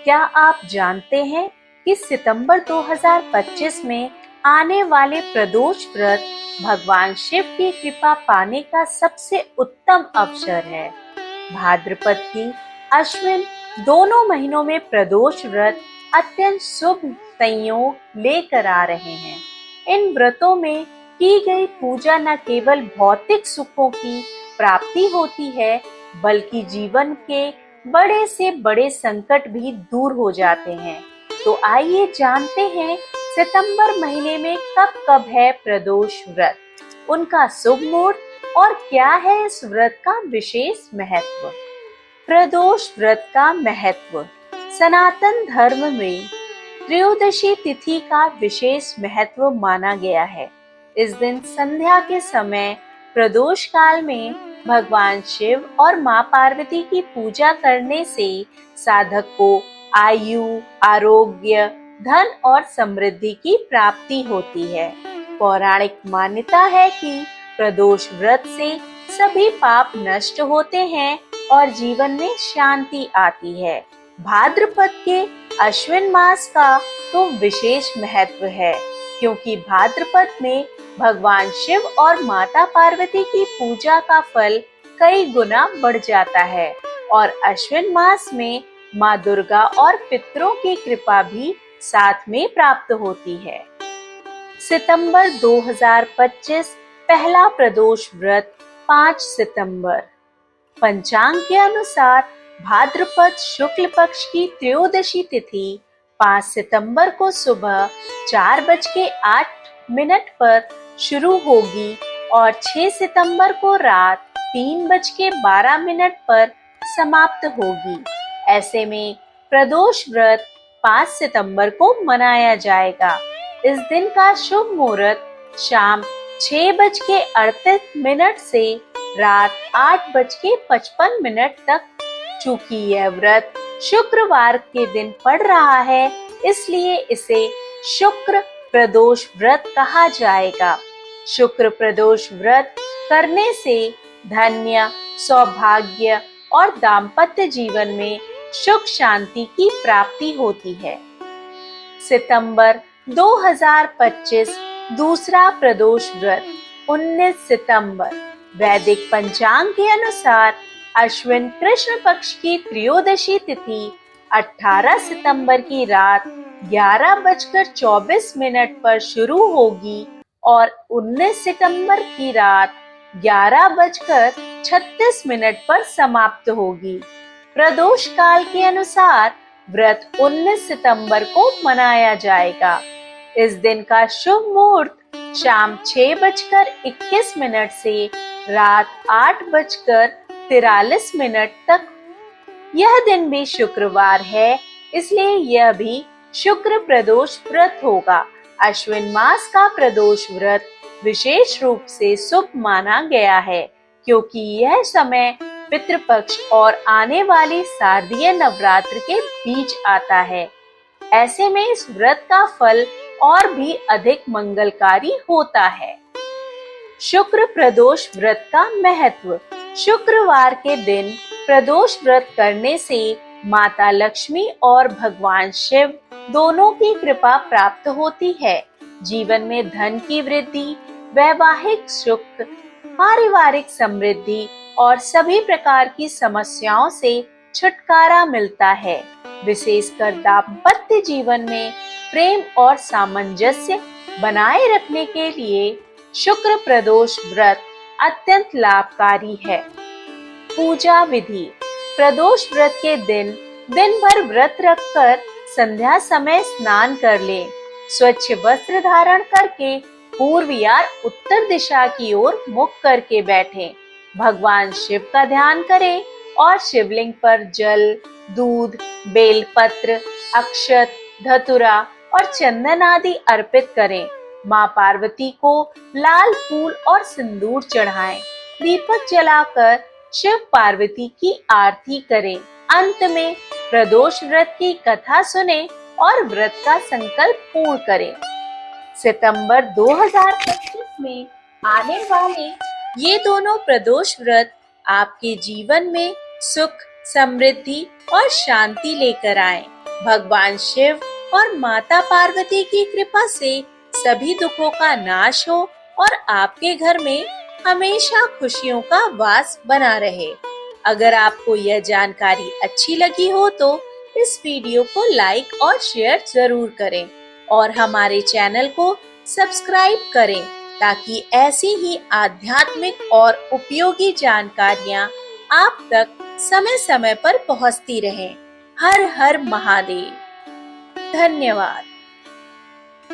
क्या आप जानते हैं कि सितंबर 2025 में आने वाले प्रदोष व्रत भगवान शिव की कृपा पाने का सबसे उत्तम अवसर है। भाद्रपद की अश्विन दोनों महीनों में प्रदोष व्रत अत्यंत शुभ संयोग लेकर आ रहे हैं। इन व्रतों में की गई पूजा न केवल भौतिक सुखों की प्राप्ति होती है, बल्कि जीवन के बड़े से बड़े संकट भी दूर हो जाते हैं। तो आइए जानते हैं सितंबर महीने में कब कब है प्रदोष व्रत, उनका शुभ मुहूर्त और क्या है इस व्रत का विशेष महत्व। प्रदोष व्रत का महत्व। सनातन धर्म में त्रयोदशी तिथि का विशेष महत्व माना गया है। इस दिन संध्या के समय प्रदोष काल में भगवान शिव और मां पार्वती की पूजा करने से साधक को आयु, आरोग्य, धन और समृद्धि की प्राप्ति होती है। पौराणिक मान्यता है कि प्रदोष व्रत से सभी पाप नष्ट होते हैं और जीवन में शांति आती है। भाद्रपद के अश्विन मास का तो विशेष महत्व है, क्योंकि भाद्रपद में भगवान शिव और माता पार्वती की पूजा का फल कई गुना बढ़ जाता है और अश्विन मास में माँ दुर्गा और पितरों की कृपा भी साथ में प्राप्त होती है। सितंबर 2025 पहला प्रदोष व्रत 5 सितंबर। पंचांग के अनुसार भाद्रपद शुक्ल पक्ष की त्रयोदशी तिथि 5 सितंबर को सुबह 4:08 पर शुरू होगी और 6 सितंबर को रात 3:12 पर समाप्त होगी। ऐसे में प्रदोष व्रत 5 सितंबर को मनाया जाएगा। इस दिन का शुभ मुहूर्त शाम 6:38 से रात 8:55 तक। चूंकि यह व्रत शुक्रवार के दिन पड़ रहा है, इसलिए इसे शुक्र प्रदोष व्रत कहा जाएगा। शुक्र प्रदोष व्रत करने से धन्य, सौभाग्य और दाम्पत्य जीवन में सुख शांति की प्राप्ति होती है। सितंबर 2025 दूसरा प्रदोष व्रत 19 सितंबर। वैदिक पंचांग के अनुसार अश्विन कृष्ण पक्ष की त्रयोदशी तिथि 18 सितंबर की रात 11:24 पर शुरू होगी और 19 सितंबर की रात 11:36 पर समाप्त होगी। प्रदोष काल के अनुसार व्रत 19 सितंबर को मनाया जाएगा। इस दिन का शुभ मुहूर्त शाम 6:21 से रात 8:43 तक। यह दिन भी शुक्रवार है, इसलिए यह भी शुक्र प्रदोष व्रत होगा। अश्विन मास का प्रदोष व्रत विशेष रूप से शुभ माना गया है, क्योंकि यह समय पितृपक्ष और आने वाली शारदीय नवरात्र के बीच आता है। ऐसे में इस व्रत का फल और भी अधिक मंगलकारी होता है। शुक्र प्रदोष व्रत का महत्व। शुक्रवार के दिन प्रदोष व्रत करने से माता लक्ष्मी और भगवान शिव दोनों की कृपा प्राप्त होती है। जीवन में धन की वृद्धि, वैवाहिक सुख, पारिवारिक समृद्धि और सभी प्रकार की समस्याओं से छुटकारा मिलता है। विशेषकर दाम्पत्य जीवन में प्रेम और सामंजस्य बनाए रखने के लिए शुक्र प्रदोष व्रत अत्यंत लाभकारी है। पूजा विधि। प्रदोष व्रत के दिन भर व्रत रखकर संध्या समय स्नान कर लें। स्वच्छ वस्त्र धारण करके पूर्व या उत्तर दिशा की ओर मुख करके बैठें। भगवान शिव का ध्यान करें और शिवलिंग पर जल, दूध, बेलपत्र, अक्षत, धतुरा और चंदन आदि अर्पित करें। माँ पार्वती को लाल फूल और सिंदूर चढ़ाएं। दीपक जलाकर शिव पार्वती की आरती करें। अंत में प्रदोष व्रत की कथा सुने और व्रत का संकल्प पूर्ण करें। सितंबर 2025 में आने वाले ये दोनों प्रदोष व्रत आपके जीवन में सुख, समृद्धि और शांति लेकर आए। भगवान शिव और माता पार्वती की कृपा से सभी दुखों का नाश हो और आपके घर में हमेशा खुशियों का वास बना रहे। अगर आपको यह जानकारी अच्छी लगी हो तो इस वीडियो को लाइक और शेयर जरूर करें और हमारे चैनल को सब्सक्राइब करें ताकि ऐसी ही आध्यात्मिक और उपयोगी जानकारियां आप तक समय समय पर पहुंचती रहें। हर हर महादेव। धन्यवाद।